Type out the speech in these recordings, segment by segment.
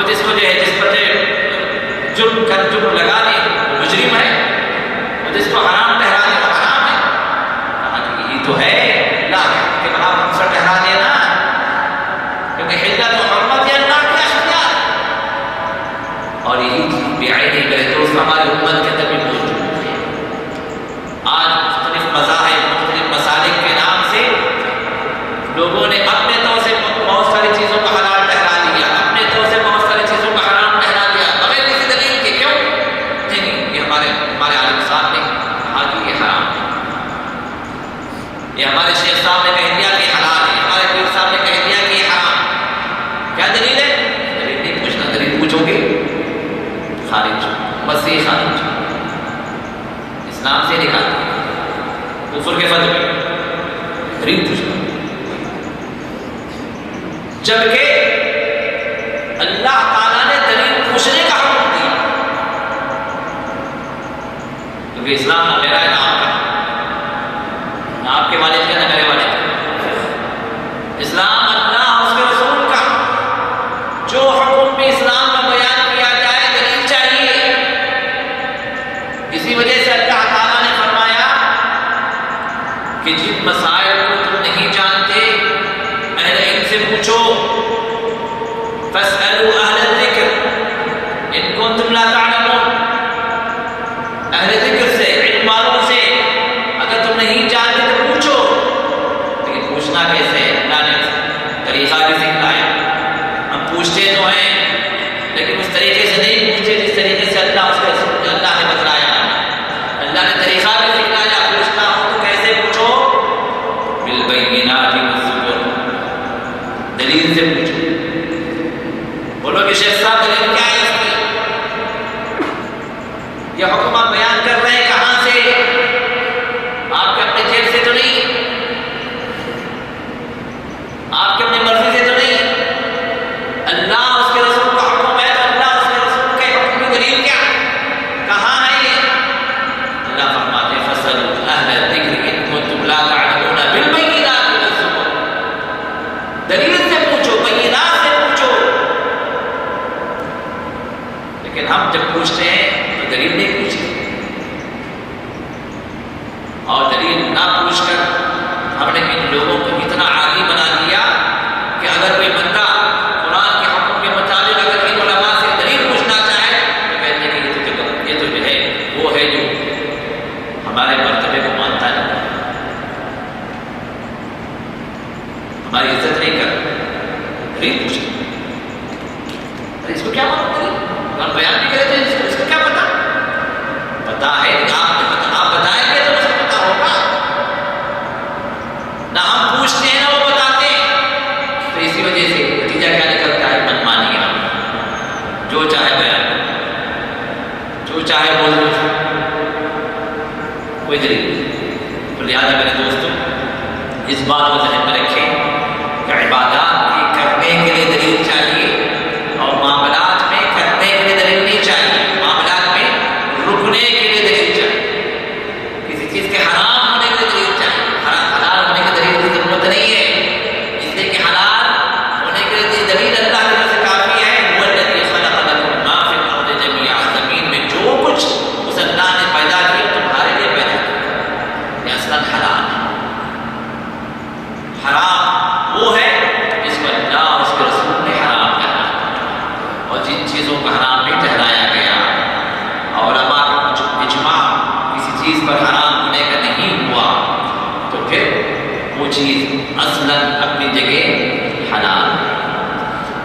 وہ جس کو جو ہے جس پر جرم لگا دے وہ مجرم ہے، وہ جس کو حرام ٹھہرا دے وہ حرام ہے. کہا کہ یہی تو ہے اللہ کے خلاف ہم سے ٹھہرا دینا، کیونکہ حلت و حرمت یہ اللہ کی اشیاء ہے. اور یہی بعینی میرے دوست ہماری امت کے اندر بھی موجود ہے. آج مختلف مذاہب مختلف مسالک کے نام سے لوگوں نے اپنے طور سے بہت ساری چیزوں کو حلال ٹھہرا دیا، اپنے طور سے بہت ساری چیزوں کو حرام ٹھہرا دیا بغیر کسی دلیل کے. کیوں؟ نہیں، یہ ہمارے عالم صاحب نے کہا کہ یہ حرام ہے، یہ ہمارے شیخ صاحب نے کہہ دیا کہ حلال ہے، ہمارے پیر صاحب نے کہہ دیا کہ یہ حرام ہے. کیا دلیل ہے؟ دلیل نہیں پوچھنا، دلیل پوچھو گے خارج، بس یہ خارج اسلام سے نکال کفر کے فرض میں دلیل پوچھنا. جبکہ اللہ تعالیٰ نے دلیل پوچھنے کا حکم دیا، کیونکہ اسلام نہ میرا ہے نہ آپ کا، نہ آپ کے والد کا نہ میرے والد کا. اسلام اللہ اور اس کے رسول کا. جو حکم بھی اسلام میں بیان کیا جائے دلیل چاہیے. اسی وجہ سے اللہ تعالیٰ نے فرمایا کہ جن مسائل کو تم نہیں جانتے اہل علم سے پوچھو. فاسألوا اہل الذکر ان کنتم لا تعلمون. اہل ذکر سے، علم والوں سے اگر تم نہیں جانتے تو پوچھو. لیکن پوچھنا کیسے ہے؟ اللہ نے طریقہ بھی سکھلایا. ہم پوچھتے تو ہیں لیکن اس طریقے سے نہیں پوچھتے جس طریقے سے اللہ نے بتلایا. اللہ نے طریقہ بھی سکھلایا. پوچھنا ہو تو کیسے پوچھو؟ بالبینات والزبر، دلیل سے پوچھو. بولو کہ شیخ صاحب دلیل کیا ہے اس کی؟ یہ حکم آپ بیان کر رہے ہیں کہاں سے؟ آپ کے اپنے جیب سے تو نہیں، آپ کے اپنی مرضی سے تو نہیں. اللہ اس کے رسول کا حکم ہے تو اللہ اس کے رسول کے حکم کی دلیل کیا کہاں ہے؟ یہ اللہ فرماتے ہیں فاسألوا اہل الذکر ان کنتم لا تعلمون بالبینات والزبر. دلیل سے پوچھو، بینات سے پوچھو. لیکن ہم جب پوچھتے ہیں تو دلیل نہیں پوچھتے، اور دلیل نہ پوچھ کر ہم نے ان لوگوں کو اتنا عادی بنا دیا کہ اگر کوئی بندہ قرآن کے حکم کے مطابق اگر ان علماء سے دلیل پوچھنا چاہے تو کہتے ہیں کہ یہ تو جو ہے وہ ہے جو ہمارے مرتبے کو مانتا نہیں، ہماری عزت نہیں کرتا. دلیل پوچھتے اس کو کیا مانتے ہیں؟ ہم بیان بھی کرتے ہیں اس کو کیا پتا؟ پتا ہے آپ بتائیں گے تو اس کو پتا ہوگا. نہ ہم پوچھتے ہیں نہ وہ بتاتے ہیں. تو اسی وجہ سے نتیجہ کیا نکلتا ہے؟ منمانیاں، جو چاہے بیان، جو چاہے بول دو، کوئی دلیل. تو لہٰذا میرے دوستوں اس بات کو ذہن میں رکھیں کہ عبادات کی کرنے کے لیے دلیل چاہیے اور معاملات میں کرنے کے لیے دلیل نہیں چاہیے. معاملات میں رکنے کے لیے دلیل چاہیے، کسی چیز کے حرام ہونے کے لیے دلیل چاہیے. حلال ہونے کی دلیل کی ضرورت نہیں ہے، اس لیے کہ حلال ہونے کے لیے دلیل اللہ کی طرف سے کافی ہے. هو الذی خلق لکم ما فی الارض جميعا. زمین میں جو کچھ اس اللہ نے پیدا کیا تمہارے لیے پیدا کیا، یہ اصلاً حلال ہے. حرام وہ ہے جس کو اللہ اور اس کے رسول نے حرام ٹھہرایا، اور جن چیزوں کو حرام نہیں ٹھہرایا گیا اور علماء کا اجماع کسی چیز پر حرام ہونے کا نہیں ہوا تو پھر وہ چیز اصلاً اپنی جگہ حلال ہے.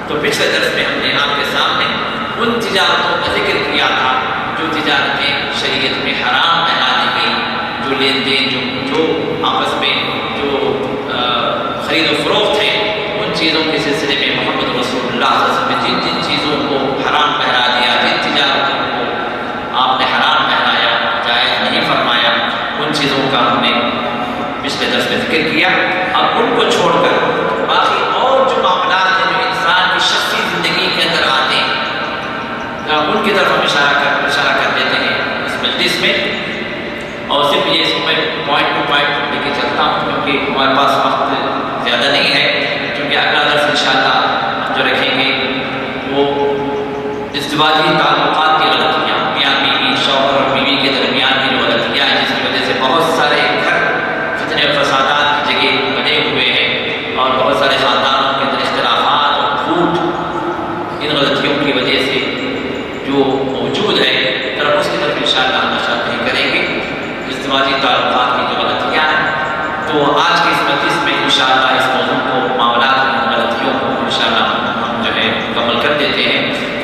تو پچھلے درس میں ہم نے آپ کے سامنے ان تجارتوں کا ذکر کیا تھا جو تجارتیں شریعت میں حرام ٹھہرائی گئی، جو لین دین جو آپس میں جو خرید و فروخت ہے، ان چیزوں کے سلسلے میں محمد رسول اللہ صلی اللہ علیہ وسلم نے جن جن چیزوں کو حرام ٹھہرا دیا، جن تجارتوں کو آپ نے حرام ٹھہرایا، جائز نہیں فرمایا، ان چیزوں کا ہم نے پچھلے درس میں ذکر کیا. اب ان کو چھوڑ کر باقی اور جو معاملات ہیں جو انسان کی شخصی زندگی کے اندر آتے ہیں ان کی طرف ہم اشارہ کر دیتے ہیں اس مجلس میں. اور صرف یہ اس کو میں پوائنٹ ٹو پوائنٹ لے کے چلتا ہوں کیونکہ ہمارے پاس وقت زیادہ نہیں ہے. کیونکہ اگلا درس انشاءاللہ ہم جو رکھیں گے وہ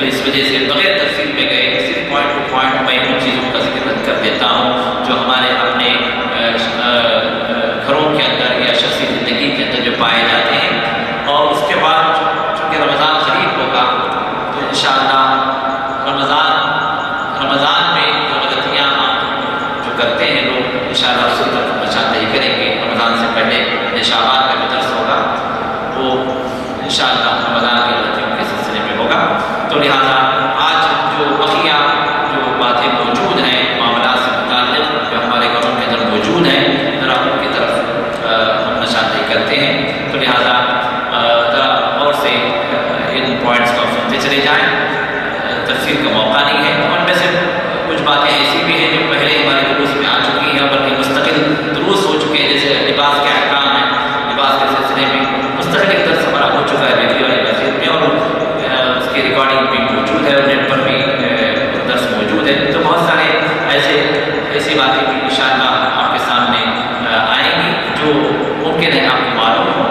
تو اس وجہ سے بغیر تفصیل میں گئے صرف پوائنٹ ٹو پوائنٹ میں ان چیزوں کا ذکر کر دیتا ہوں جو ہمارے اپنے گھروں کے اندر یا شخصی زندگی کے اندر جو پائے جاتے ہیں. اور اس کے بعد چونکہ رمضان قریب ہوگا تو انشاءاللہ رمضان میں جو غلطیاں جو کرتے ہیں لوگ انشاءاللہ اس پر بچاتے ہی کریں گے. رمضان سے پہلے شعبان کا جو درس ہوگا وہ انشاءاللہ رمضان کی غلطیوں کے سلسلے میں ہوگا. تو لہٰذا آج جو بقیہ جو باتیں موجود ہیں معاملات سے متعلق جو ہمارے گھروں کے اندر موجود ہیں ذرا ان کی طرف ہم نشاندہی کرتے ہیں. تو لہٰذا ذرا اور سے ان پوائنٹس کو سنتے چلے جائیں. تفصیل کا موقع نہیں ہے. ان میں سے کچھ باتیں ایسی بھی ہیں جو پہلے ہمارے دروس میں آ چکی ہیں بلکہ مستقل دروس ہو چکے ہیں. جیسے لباس کے احکام ہیں, لباس کے سلسلے میں مستقل ایک درس ہمارا ہو چکا ہے بیٹری والی مسجد میں اور اس کی ریکارڈنگ بھی موجود ہے اور نیٹ پر بھی درس موجود ہے. تو بہت سارے ایسی باتیں بھی انشاءاللہ آپ کے سامنے آئیں گی جو ممکن ہے آپ کو معلوم ہو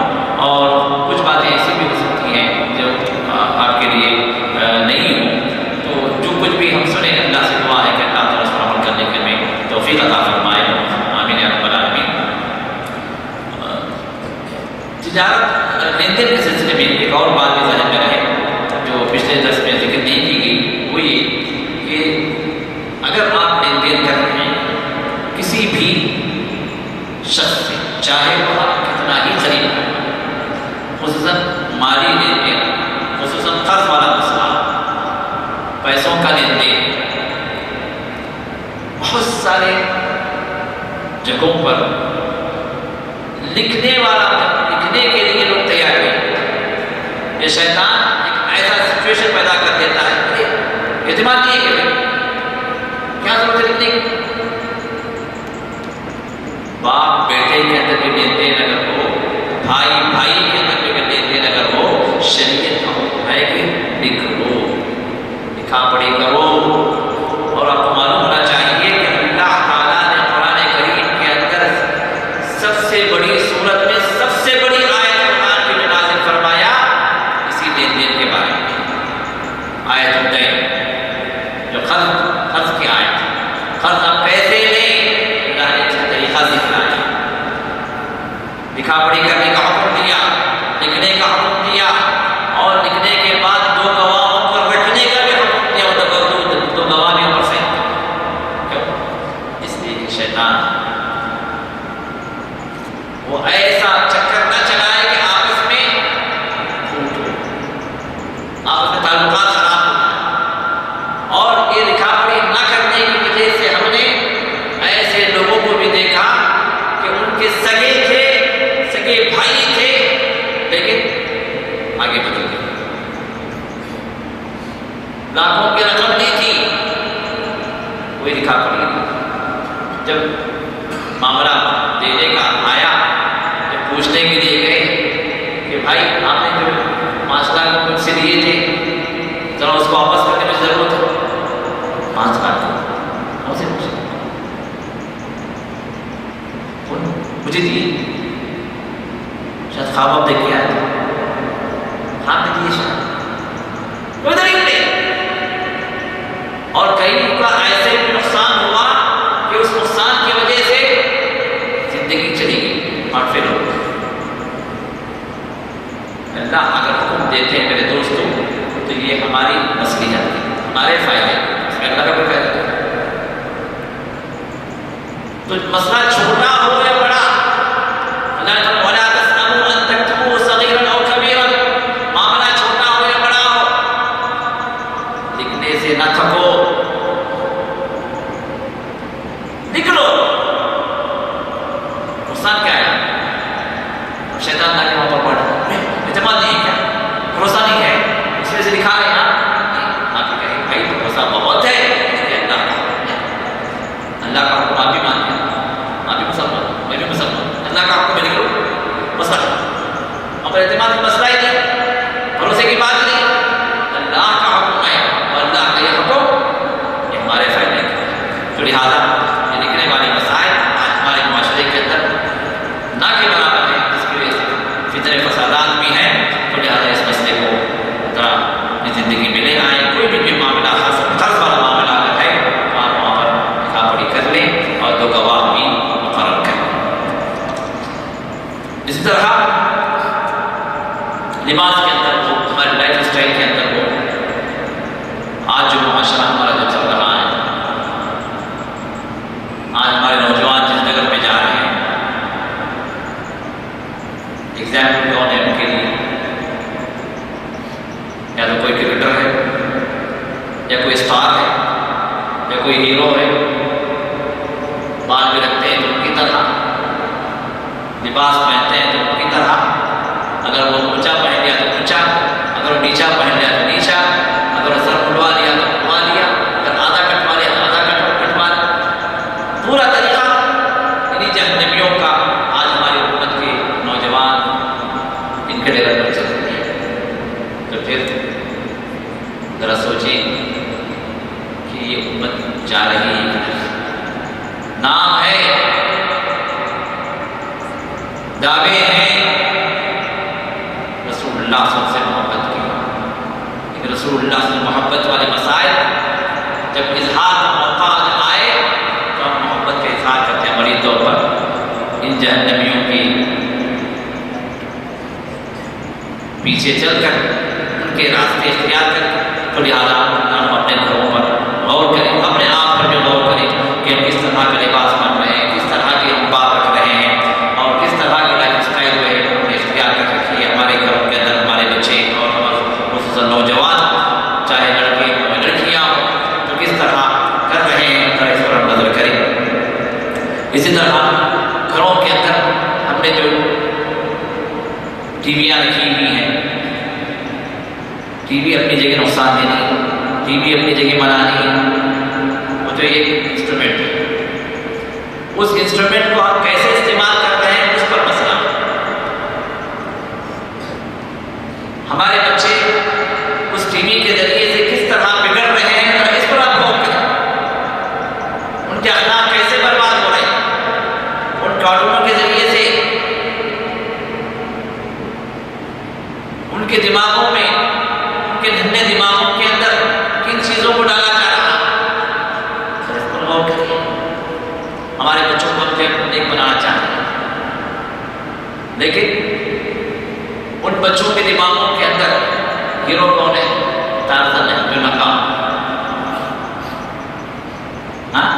اور کچھ باتیں ایسی بھی ہو سکتی ہیں جو آپ کے لیے نہیں ہوں. تو جو کچھ بھی ہم سنیں اللہ سے دعا ہے کہ اللہ تعالیٰ اس پر عمل کرنے کے ہمیں توفیق عطا فرمائے. آمین یا رب العالمین. تجارت لین دین کے سلسلے میں ایک اور بات بھی ذہن میں رہے جو پچھلے درس میں ذکر نہیں کی گئی, وہ یہ کہ اگر آپ لین دین کر رہے ہیں کسی بھی شخص سے, چاہے وہ آپ کتنا ہی قریب ہے, خصوصاً مالی لین دین, خصوصاً قرض والا مسئلہ, پیسوں کا لین دین, بہت سارے جگہوں پر لکھنے کے لیے لوگ تیار ہیں. یہ شیطان ایک ایسا سچویشن پیدا کر دیتا ہے کہ اعتماد نہیں ہے کہ کیا ضرورت ہے لکھنے کی. باپ بیٹے کے اندر بھی لین دین اگر ہو, بھائی کے اندر بھی لین دین اگر ہو, شریعت کا حکم ہے کہ لکھ لو, لکھا پڑھی کرو. اور آپ کو معلوم ہونا چاہیے کہ اللہ تعالیٰ نے قرآن کریم کے اندر سب سے بڑی صورت میں سب سے بڑی آیت قرآن کی میں نازل فرمایا اسی لین دین کے بارے میں. آیت الدین جو قرض کی آیت, قرض آپ پیسے لیں, اللہ نے اچھا طریقہ سکھلایا, لکھا پڑھی کرنے کا حکم دیا, لکھنے کا حکم دیا اور لکھنے کے بعد دو گواہوں پر رکھنے کا بھی حکم دیا. دو گواہ بھی اوپر سے کیوں؟ اس لیے کہ شیطان وہ ایسا چکر نہ چلائے کہ آپس میں پھوٹ ہو, آپس میں تعلقات خراب ہو جائیں. اور یہ لکھا پڑھی نہ کرنے کی وجہ سے ہم نے ایسے لوگوں کو بھی دیکھا کہ ان کے سگے تھے, سگے بھائی تھے, لیکن آگے بدل گئے. لاکھوں کی رقم دی تھی, کوئی لکھا پڑھی نہیں. جب معاملہ دینے کا آیا, جب پوچھنے کے لیے گئے کہ بھائی آپ نے جو 5 لاکھ مجھ سے لیے تھے ذرا اس کو واپس کرنے میں ضرورت ہے. 5 لاکھ کون سے پوچھے, مجھے دیے, شاید خواب دیکھ کے آئے تھے, خواب میں دیے شاید, کوئی طریقہ نہیں. اور کئی کا ایسے بھی نقصان ہوا کہ اس نقصان کی وجہ سے زندگی چلی گئی اور پھر اللہ اگر حکم دیتے ہیں میرے دوستوں تو یہ ہماری مصلحت ہے, ہمارے فائدے, اس میں اللہ کا کوئی فائدہ نہیں. تو مسئلہ چھوٹا ہو یا بڑا, اللہ نے وَلَا تَسْأَمُوا أَن تَكْتُبُوا صَغِيرًا أَوْ كَبِيرًا, معاملہ چھوٹا ہو یا بڑا ہو, لکھنے سے نہ تھکو, لکھ لو. نقصان کیا ہے؟ شیطان تاکہ وہاں پر پڑھ, اعتماد نہیں ہے کیا, بھروسہ نہیں ہے, اس وجہ سے لکھا ہے یہاں. آپ یہ کہیں بھائی بھروسہ بہت ہے, اللہ کا حکم آپ بھی مانتے ہیں, آپ بھی یا کوئی اسٹار ہے یا کوئی ہیرو ہے، بال بھی رکھتے ہیں تو ان کی طرح، لباس پہنتے ہیں تو ان کی طرح، اگر وہ اونچا پہن لیا تو اونچا، اگر وہ نیچا پہن لیا تو نیچا، اگر وہ سر اڑوا لیا تو اڑوا لیا، اگر آدھا کٹوا لیا تو آدھا کٹوا لیا، پورا طریقہ انہیں جہنمیوں کا آج ہماری امت کے نوجوان ان کے لیول پر چل رہے ہیں۔ تو پھر ذرا سوچیں کہ یہ امت جا رہی ہے، نام ہے، دعوے ہیں رسول اللہ صلی اللہ علیہ وسلم سے محبت کی، لیکن رسول اللہ صلی اللہ علیہ وسلم محبت والے مسائل جب اظہار کا موقع آئے تو ہم محبت کا اظہار کرتے ہیں بڑی طور پر ان جہنمیوں کی پیچھے چل کر ان کے راستے اختیار کر، تو لہٰذا ہم اپنے گھروں پر غور کریں، اپنے آپ پر جو غور کریں کہ ہم کس طرح کا لباس پہن رہے ہیں، کس طرح کی ہم بات رکھ رہے ہیں، اور کس طرح کی لائف اسٹائل جو ہے ہم نے اختیار کر رکھی ہے ہمارے گھروں کے اندر، ہمارے بچے اور خصوصاً نوجوان، چاہے لڑکے ہوں یا لڑکیاں ہوں، تو کس طرح کر رہے ہیں، ذرا اس پر ہم نظر کریں۔ اسی طرح گھروں کے اندر ہم نے جو ٹی ویاں رکھی ہوئی ہیں، ٹی وی اپنی جگہ نقصان دہ نہیں، ٹی وی اپنی جگہ منع نہیں، وہ تو ایک انسٹرومنٹ ہے، اس انسٹرومنٹ کو ہم کیسے استعمال کر رہے ہیں اس پر مسئلہ۔ ہمارے بچے اس ٹی وی کے ذریعے سے کس طرح بگڑ رہے ہیں، اور اس پر آپ غور کریں، ان کے اخلاق کیسے برباد ہو رہے ہیں، ان کارٹونوں کے ذریعے سے ان کے دماغوں میں، ان کے ننھے دماغوں کے اندر کن چیزوں کو ڈالا جا رہا ہے، اس پر غور کریں۔ ہمارے بچوں کو ہم نیک بنانا چاہتے ہیں، لیکن ان بچوں کے دماغوں کے اندر ہیرو کون ہے؟ تارزن ہے جو ناکام، ہاں،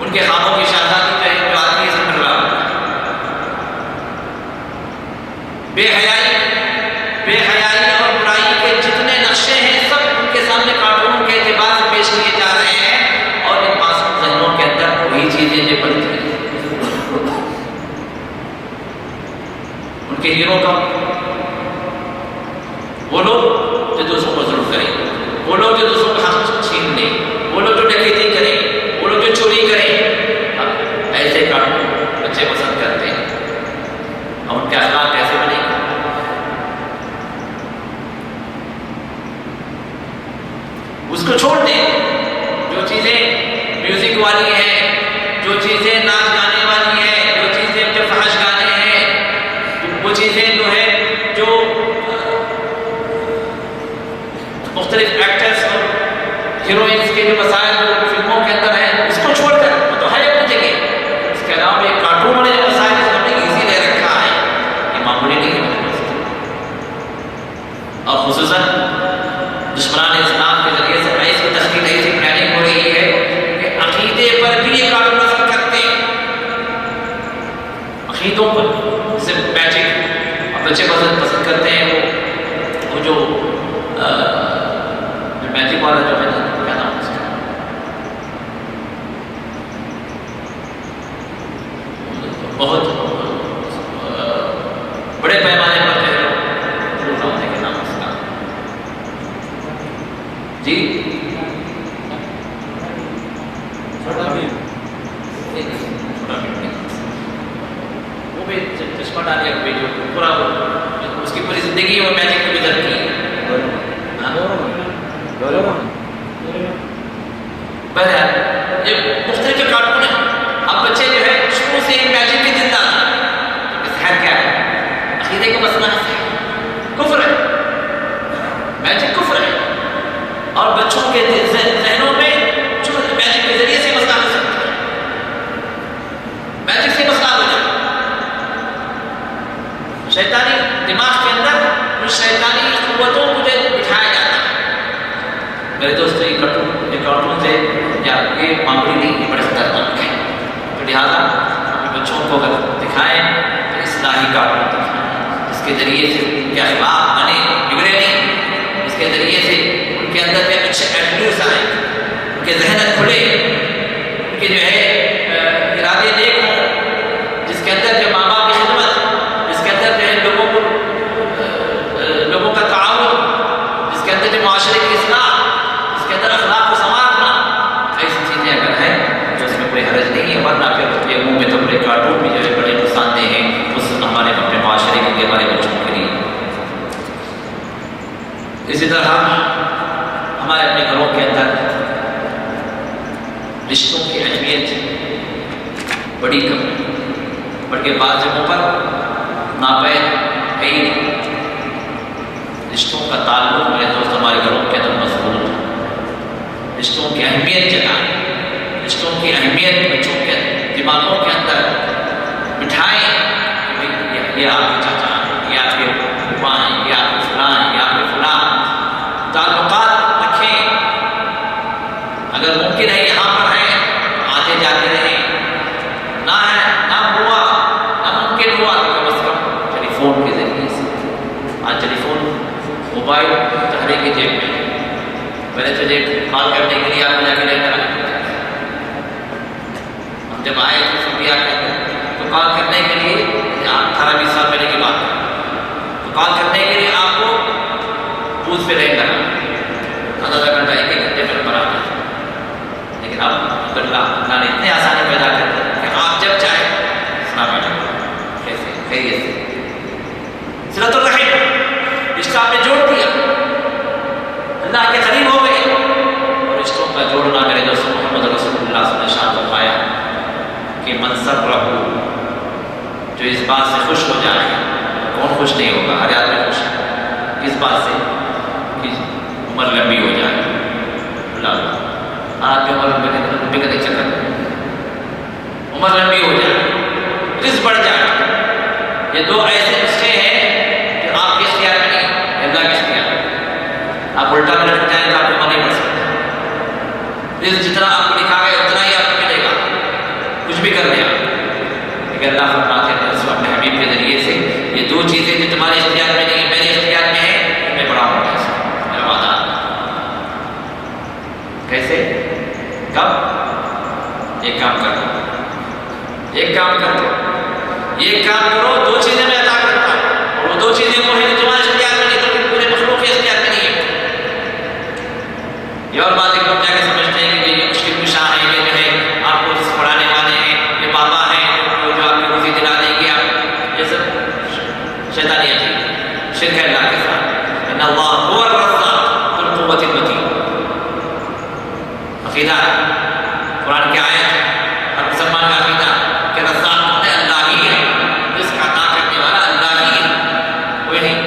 ان کے خوابوں کی شہزادی جو ہے جو آدمی سے مل رہا ہے، بے حیائی اور برائی کے جتنے نقشے ہیں سب ان کے سامنے کارٹون کے اعتبار سے پیش کیے جا رہے ہیں، اور ان معصوم ذہنوں کے اندر وہی چیزیں جو بنتی ہیں۔ ان کے ہیرو کا وہ لوگ جو دوسروں کو ظلم کریں، وہ لوگ جو دوسروں کا حق چھین لیں، وہ لوگ جو ڈکیتی کریں، وہ لوگ جو چوری کریں، اب ایسے کارٹون بچے پسند کرتے ہیں، اور ان کے اخلاق کیسے بنے گا؟ اس کو چھوڑ دیں، جو چیزیں میوزک والی ہیں، جو چیزیں ناچ گانے والی ہیں، جو چیزیں جو فحش گانے ہیں، وہ چیزیں جو ہے جو مختلف ایکٹرز اور ہیروئنس کے جو مسائل جو فلموں کے اندر ہیں، اس کو چھوڑ کر وہ تو ہے اپنی جگہ، اس کے علاوہ ایک کارٹون والے جو مسائل اس نے ایزی لے رکھا ہے، یہ معمولی نہیں ہے، اور خصوصاً دشمنان اسلام کے ذریعے سے ایسی تشکیل ایسی پلاننگ ہو رہی ہے کہ عقیدے پر بھی یہ کارٹون پسند کرتے ہیں، عقیدوں پر، جیسے میجک اور بچے پسند کرتے ہیں، وہ جو میجک والا جو ہے نا، کیا نام ہے اس کا، بہت بڑے پیمانے پر جو ہے کے نام اس کا، جی وہ بھی چشمہ ڈالے ہوئے جو پورا اس کی پوری زندگی وہ میجک میں گزر کی ہے۔ بہرحال یہ مختلف جو کارٹون ہے، اب بچے جو ہے شروع سے ہی میجک کے زندہ، سحر کیا ہے؟ عقیدے کا مسئلہ ہے، کفر ہے، میجک کفر ہے، اور بچوں کے ذہنوں میں جو میجک کے ذریعے سے مسئلہ ہو سکتا ہے، میجک سے مسئلہ ہو جائے، شیطانی دماغ کے اندر ان شیطانی قوتوں کو بٹھایا جاتا ہے۔ میرے دوستوں یہ کارٹون سے یا یہ معمولی نہیں، یہ بڑے خطرناک ہے، تو لہٰذا ہم بچوں کو اگر دکھائیں تو اصلاحی کارٹون دکھائیں، جس کے ذریعے سے ان کے اخلاق بنے بگڑے نہیں، اس کے ذریعے سے ان کے اندر اچھے ایٹیٹیوڈس آئیں، ان کے ذہن کھلے، ان کے جو ہے ارادے نیک ہوں، جس کے اندر جو ماں باپ کی خدمت، جس کے اندر جو ہے لوگوں کا تعاون، جس کے اندر جو معاشرے کی اصلاح، جس کے اندر اخلاق کو سنوارنا، ایسی چیزیں اگر ہیں تو اس میں کوئی حرج نہیں ہے، ورنہ پھر یہ منہ میں تمرے کارٹون بھی جو ہے بڑے نقصان دہ ہیں اس ہمارے اپنے معاشرے کے لیے، ہمارے بچوں کے لیے۔ اسی طرح ہمارے اپنے گھروں کے اندر رشتوں کی اہمیت بڑی کم ہے، بلکہ بعض جگہوں پر ناپید کئی رشتوں کا تعلق میرے دوست ہمارے گھروں کے اندر مضبوط ہے۔ رشتوں کی اہمیت جگائیں، رشتوں کی اہمیت بچوں کے دماغوں کے اندر بٹھائیں، یہ آپ کے چاچا ہیں، یہ آپ کے پھوپھا ہیں، یہ آپ کے فلاں ہیں، یہ آپ کے فلاں، تعلقات رکھیں۔ اگر ممکن ہے یہاں پر ہیں آتے جاتے رہیں، نہ ہے نہ ہوا نہ ممکن ہوا تو کم از کم ٹیلی فون کے ذریعے سے، آج ٹیلی فون موبائل ہر ایک کی جیب میں، پہلے تو جیب کال کرنے کے لیے آپ کو جا کے لے کر آئے، ہم جب آئے تو سب کیا کہتے ہیں تو کال کرنے کے لیے 18-20 سال پہلے کی بات ہے، تو کال کرنے کے لیے آپ کو بوتھ پہ رہ کر آدھا گھنٹہ ایک گھنٹے میں نمبر آتا ہے، لیکن اب اللہ نے اتنے آسانی پیدا کر دی کہ آپ جب چاہیں السلام علیکم، کیسے خیریت سے، صلۃ الرحم، رشتہ آپ نے جوڑ دیا، اللہ کے قریب ہو گئے۔ اور رشتوں کا جوڑنا میرے دوست محمد رسول اللہ صلی اللہ علیہ وسلم نے شان فرمایا کہ من سرہ، جو اس بات سے خوش ہو جائے، کون خوش نہیں ہوگا، ہر آدمی خوش ہے اس بات سے کہ عمر لمبی ہو جائے، اللہ آپ کی عمر لمبی کا نہیں چکر، عمر لمبی ہو جائے، رزق بڑھ جائے، یہ دو ایسے نسخے ہیں جو آپ کے اختیار میں نہیں، اللہ کے اختیار میں، آپ الٹا میں رکھ جائیں تو آپ کی عمر نہیں بڑھ سکتے، رزق جتنا آپ کو لکھا گیا اتنا ہی آپ کو ملے گا، کچھ بھی کر لیں آپ، لیکن اللہ فرماتے ہیں اپنے حبیب کے ذریعے سے یہ دو چیزیں جو تمہارے اختیار میں نہیں میرے اختیار میں ہے، میں بڑا ہوں کیسے، میرا وعدہ کیسے، کب، ایک کام کر دو، ایک کام کر دو، ایک کام کرو، دو چیزیں میں عطا کرتا ہوں، اور وہ دو چیزیں وہ ہیں جو تمہارے اختیار میں نہیں بلکہ پورے مخلوق کے اختیار میں نہیں ہے۔ یہ اور بات ایک لوگ جا کے سمجھتے ہیں کہ یہ مشکل کشا ہے، یہ جو ہے آپ کو پڑھانے والے ہیں، یہ بابا ہیں جو آپ کی روزی دلا دیں گے، آپ یہ سب شیطانیت ہے، شرک ہے اللہ کے ساتھ۔ ان اللہ هو الرزاق ذو القوة المتین، عقیدہ قرآن کی آیت، ہر مسلمان کا عقیدہ کہ رزاق کون ہے، اللہ ہی ہے، رزق عطا کرنے والا اللہ ہی ہے، کوئی نہیں،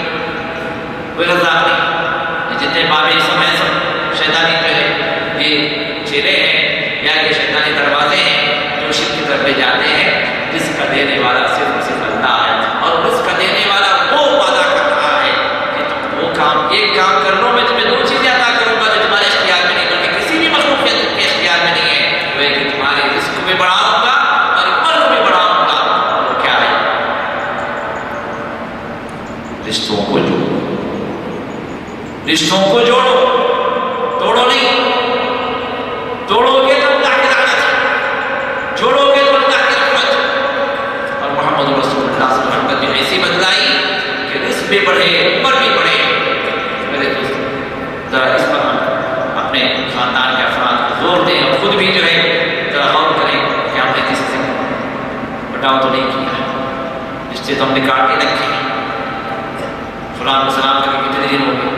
کوئی رزاق نہیں۔ یہ جتنے بابے سب ہیں سب شیطانی جو ہے یہ چیلے ہیں یا یہ شیطانی دروازے ہیں جو شرک کی طرف لے جاتے ہیں۔ رزق کا دینے والا صرف اللہ ہے، اور رزق کا دینے والا وہ وعدہ کر رہا ہے کہ تم وہ کام، ایک کام کر لو، میں تمہیں دو چیزیں عطا کروں گا جو تمہارے اختیار میں نہیں بلکہ کسی بھی مخلوق کے اختیار میں نہیں ہے، وہ ہے کہ تمہارے رزق کو بھی بڑھاؤں گا، تمہاری عمر کو بھی بڑھاؤں گا، اور وہ کیا ہے، رشتوں کو جوڑو، رشتوں کو جوڑو، توڑو نہیں، توڑو گے تو اللہ کی لعنت، جوڑو گے تو اللہ کی رحمت۔ اور محمد رسول اللہ صلی اللہ علیہ وسلم نے ایسی بدلائی کہ رزق بھی بڑھے، عمر بھی بڑھے۔ میرے دوست ذرا اس پر ہم اپنے خاندان کے افراد کو زور دیں، اور خود بھی جو ہے ذرا غور کریں کہ ہم نے کسی سے بٹاؤ تو نہیں کیا ہے، رشتے تو ہم نے کاٹ کے رکھے ہیں، فلاں کو سلام کر کے کتنے دن ہو گئے،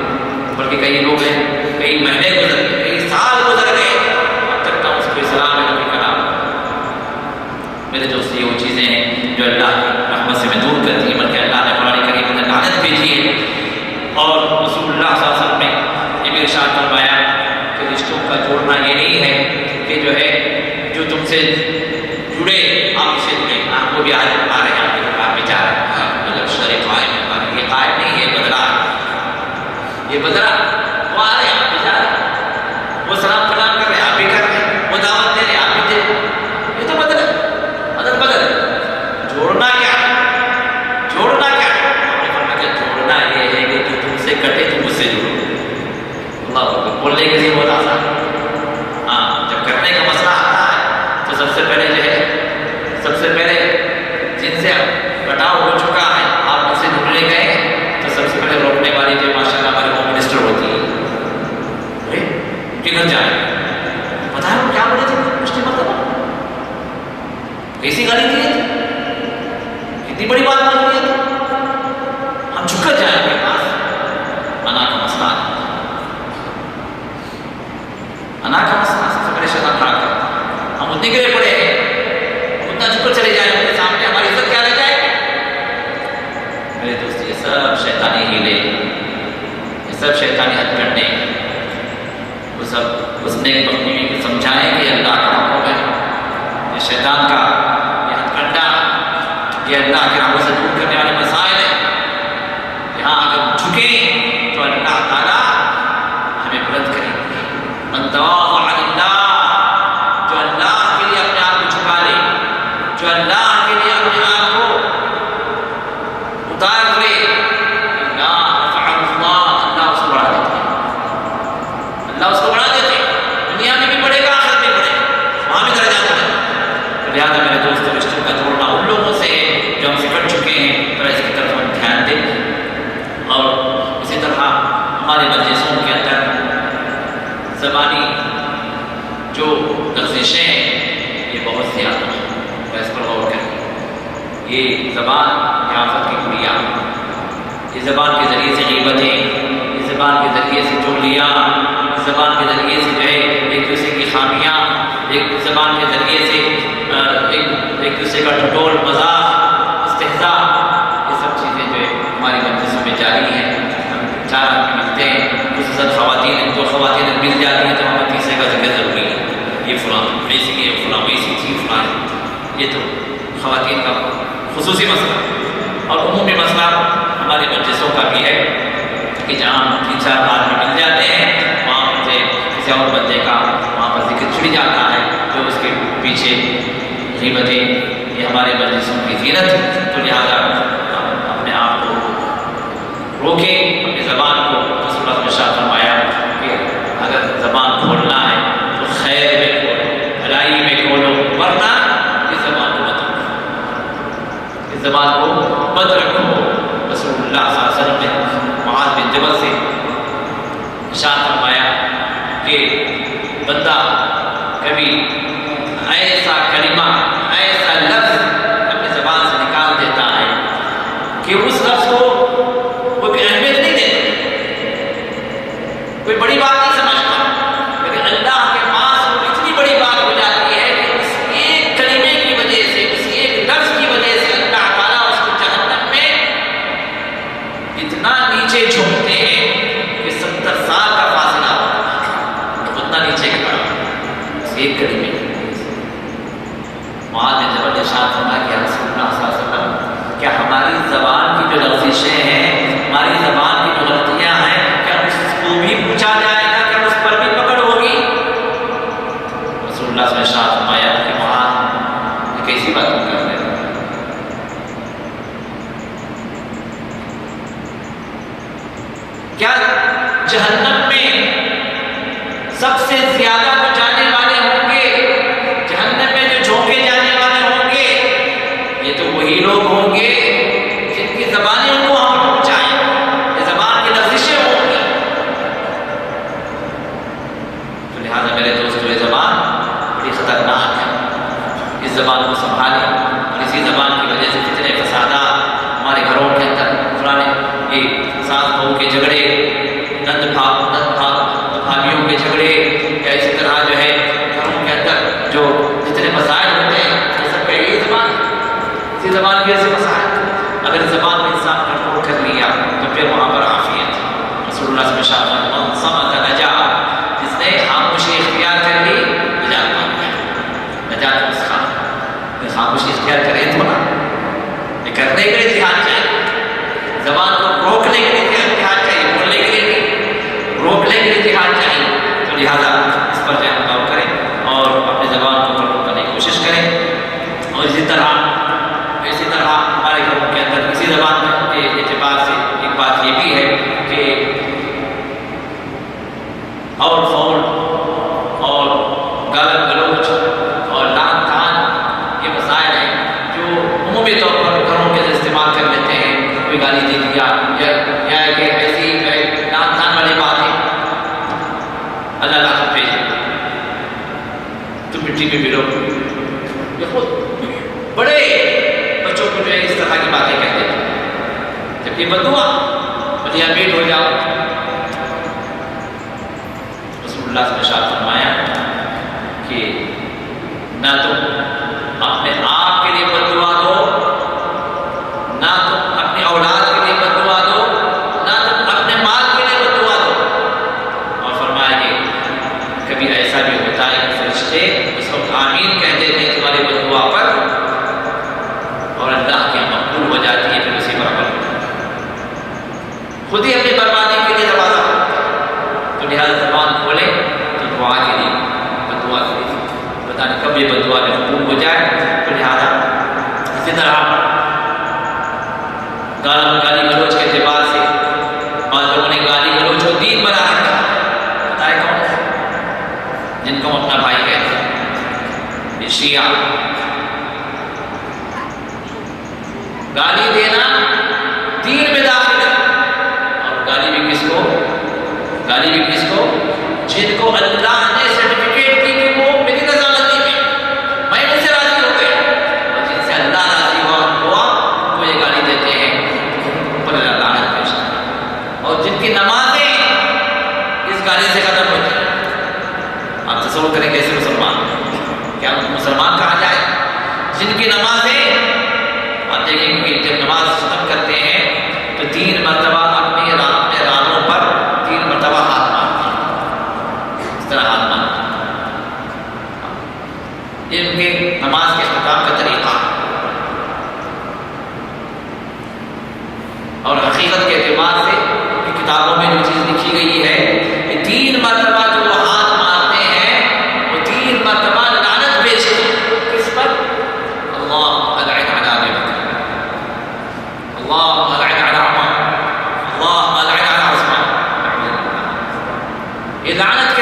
بلکہ کئی لوگ ہیں کئی مہینے گزر گئے، کئی سال گزر گئے، اب تک کا اس کو سلام ہے کوئی کلام۔ میرے دوست یہ وہ چیزیں ہیں جو اللہ کی رحمت سے دور کرتی ہیں، بلکہ اللہ نے قرآن کریم میں لعنت بھیجی ہے، اور رسول اللہ صلی اللہ علیہ وسلم نے یہ بھی ارشاد فرمایا کہ رشتوں کا جوڑنا یہ نہیں ہے کہ جو ہے جو تم سے جڑے آپ سے جڑے، آپ کو بھی آ رہے ہیں، آپ بھی جا رہے ہیں، مطلب شریف قائم ہے، یہ قائم نہیں ہے، بدلا ہے، یہ بدلا، وہ آ رہے ہیں آپ بھی جا رہے ہیں، وہ سلام کلام کر رہے ہیں آپ بھی کر رہے ہیں، وہ دعوت دے رہے ہیں آپ بھی دے رہے ہیں، یہ تو بدل بدل جوڑنا کیا ہے، جوڑنا کیا ہے، جوڑنا یہ ہے کہ جو تم سے کٹے تم اس سے جڑو، اللہ بولنے کے لیے بہت آسان ہے، ہاں جب کرنے کا مسئلہ آتا ہے تو سب سے پہلے جو ہے، سب سے پہلے جن سے کٹاؤ ہو چکا ہے آپ ان سے ڈھونڈنے گئے تو سب سے پہلے روکنے والی جو ماشاء اللہ ہماری ہوم منسٹر ہوتی ہے، کدھر جائیں پتا ہے وہ کیا بولے تھے مشکل مرتبہ کیسی گالی دی تھی، کتنی بڑی بات بول رہی ہے، ہم جھک کر جائیں گے پاس انا کا مسئلہ ہے، انا کا مسئلہ سب سے پہلے شیطان کھڑا کرتا ہے، ہم اتنے گرے پڑے ہیں اتنا جھک کر چلے جائیں ان کے سامنے ہماری عزت کیا رہ جائے۔ میرے دوست یہ سب شیطانی ہیلے، یہ سب شیطانی ہتھ کنڈے، وہ سب اس نے پتنی کو سمجھائیں کہ اللہ کا حکم ہے، یہ شیطان کا یہ ہتھ کنڈا یہ اللہ کے راہوں سے دور کرنے والے مسائل ہیں، یہاں اگر ہم جھکیں تو اللہ تعالیٰ ہمیں بلند کریں گے۔ من تواضع للہ، جو اللہ کے لیے اپنے آپ کو جھکا لے، جو اللہ کے لیے اپنے آپ کو اتار کرے، اللہ رفعہ اللہ اس کو بڑھا دیتے ہیں، اللہ اس کو بڑھا دیتے ہیں، دنیا میں بھی بڑھے گا آخرت میں بڑھے گا، وہاں بھی درجات بڑھے گا۔ لہٰذا میرے دوستوں رشتوں کا توڑنا ان لوگوں سے جو ہم سے کٹ چکے ہیں، تو اس کی طرف ہم دھیان دیں، اور اسی طرح ہمارے مجلسوں کے اندر زبانی جو لغزشیں ہیں یہ بہت زیادہ ہیں، اس پر غور کریں۔ یہ زبان یہ آفت کی گڑیا، یہ زبان کے ذریعے سے غیبتیں، یہ زبان کے ذریعے سے چغلیاں، اس زبان کے ذریعے سے جو ہے ایک دوسرے کی خامیاں، ایک زبان کے ذریعے سے ایک دوسرے کا ٹھٹول مذاق استہزاء، یہ سب چیزیں جو ہے ہماری مجلسوں میں جاری ہیں۔ ہم چار آدمی ملتے ہیں، خصوصاً خواتین، جو خواتین مل جاتی ہیں تو ہمیں تیسرے کا ذکر ضروری ہے، یہ فلاں ویسی یہ فلاں ویسی تھی فلاں، یہ تو خواتین کا خصوصی مسئلہ، اور عمومی مسئلہ ہمارے مجلسوں کا بھی ہے کہ جہاں تین چار آدمی مل جاتے ہیں وہاں پر کسی اور بندے کا وہاں پر ذکر چھڑ جاتا ہے، جو اس کے پیچھے غیبتیں، یہ ہمارے مجلسوں کی زینت ہے۔ تو لہٰذا اپنے آپ کو روکیں، اپنی زبان کو، رسول اللہ نے ارشاد فرمایا کہ اگر زبان کھولنا ہے تو خیر میں کھولو، بھلائی میں کھولو، ورنہ اس زبان کو مت رکھو، اس زبان کو مت رکھو۔ رسول اللہ صلی اللہ علیہ وسلم نے معاذ بن جبل سے ارشاد فرمایا کہ بندہ کبھی ایسا کلمہ، ایسا لفظ اپنی زبان سے نکال دیتا ہے کہ اس لفظ کو کوئی اہمیت نہیں دیتا، کوئی بڑی بات نہیں سمجھتا، لیکن اللہ کے پاس وہ اتنی بڑی بات ہو جاتی ہے کہ اس ایک کلمے کی وجہ سے، اس ایک لفظ کی وجہ سے اللہ تعالیٰ اس کو جہنم میں اتنا نیچے جھونکتے ہیں کہ 70 سال کا فاصلہ اتنا نیچے کھڑا اس ایک کلمے کی۔ معاذ بن جبل نے ارشاد فرمایا کہ رسول اللہ صلی اللہ علیہ وسلم، کیا ہماری زبان کی جو لغزشیں ہیں، ہماری زبان کی جو غلطیاں ہیں، کیا اس کو بھی پوچھا جائے گا، کیا اس پر بھی پکڑ ہوگی؟ رسول اللہ نے ارشاد فرمایا کہ معاذ یہ کیسی بات تم کر رہے ہو؟ کیا جہنم میں سب سے زیادہ جو جانے والے ہوں گے، جہنم میں جو جھونکے جانے والے ہوں گے، یہ تو وہی لوگ ہوں گے جن کی زبانیں ان کو وہاں پہنچائیں، یہ زبان کی لغزشیں ہوں گی۔ تو لہٰذا میرے دوستو یہ زبان بڑی خطرناک ہے، اس زبان کو سنبھالیں، اور اسی زبان کی وجہ سے کتنے فسادات ہمارے گھروں کے اندر، پرانے یہ ساس بہو کے جھگڑے، نند بھابھیوں کے جھگڑے، یا اسی طرح جو ہے گھروں کے اندر جو جتنے مسائل ہوتے ہیں، یہ سب کا یہی زبان، اسی زبان کی وجہ سے مسائل۔ اگر زبان میں انسان کنٹرول کر لیا تو پھر وہاں پر عافیت۔ رسول اللہ صلی اللہ علیہ وسلم من صمت نجا، جس نے خاموشی اختیار کر لی نجات پا گیا، نجات اس کا خاموشی اختیار کرے تو نا، یہ کرنے کے لیے جہاد چاہیے، زبان کو روکنے کے لیے جہاد چاہیے، بولنے کے لیے نہیں، روکنے کے لیے جہاد چاہیے۔ تو لہٰذا اس پر جو غور کریں اور اپنی زبان کو کنٹرول کرنے کی کوشش کریں، اور اسی طرح ہمارے گھروں کے اندر اسی زبان کے اعتبار سے ایک بات یہ بھی ہے کہ باتیں کہتے تھے. جب یہ بدعا مجھے امیٹ ہو جاؤ. رسول اللہ نے ارشاد فرمایا کہ نہ تم اپنے آپ کے لیے بددعا دو، نہ تم اپنی اولاد کے لیے بددعا دو، نہ تم اپنے مال کے لیے بددعا دو. اور فرمایا کہ کبھی ایسا بھی ہوتا ہے کہ فرشتے اس وقت آمین کہتے تھے تمہاری بددعا پر، اور اللہ کے مقبول ہو جاتی ہے، پھر اسی پر عمل ہوتا ہے. خود ہی اپنی بربادی کے لیے دروازہ کھولتا ہے. تو لہٰذا زبان کھولے تو دعا کے لیے، بددعا کے لیے. پتہ نہیں کب یہ بددعا میں قبول ہو جائے. تو لہٰذا اسی طرح گالی گلوچ کے اعتبار سے بعض لوگوں نے گالی گلوچ کو دین بنا رکھا. بتائے کون ہے جن کو ہم اپنا بھائی کہتے ہیں؟ یہ شیعہ. گالی دینا دین میں داخل ہے. اور گالی بھی کس کو؟ گالی بھی کس کو؟ جن کو اللہ نے سرٹیفکیٹ دی کہ وہ میری رضامندی میں، میں ان سے راضی ہو گئے، اور جن سے اللہ راضی ہوا وہ یہ گالی دیتے ہیں، اوپر اللہ لعنت بھیجتا ہے. اور جن کی نمازیں اس گالی سے ختم ہوتی ہیں. آپ تصور کریں کیسے مسلمان، کیا ان کو مسلمان کہا جائے جن کی نمازیں، آپ دیکھیں کہ جب نماز ختم کرتے ہیں تو 3 مرتبہ اپنے رانوں پر 3 مرتبہ ہاتھ مارتے ہیں، اس طرح ہاتھ مارتے ہیں. یہ ان کے نماز کے اختتام کا طریقہ ہے. اور حقیقت کے اعتبار سے کتابوں میں جو چیز لکھی گئی ہے کہ 3 مرتبہ جو وہ ہاتھ مارتے ہیں وہ 3 مرتبہ لعنت بھیجتے ہیں. کس پر؟ اللہ العن علی ابی بکر، اللہ العن علی عمر، اللہ العن علی عثمان. یہ لعنت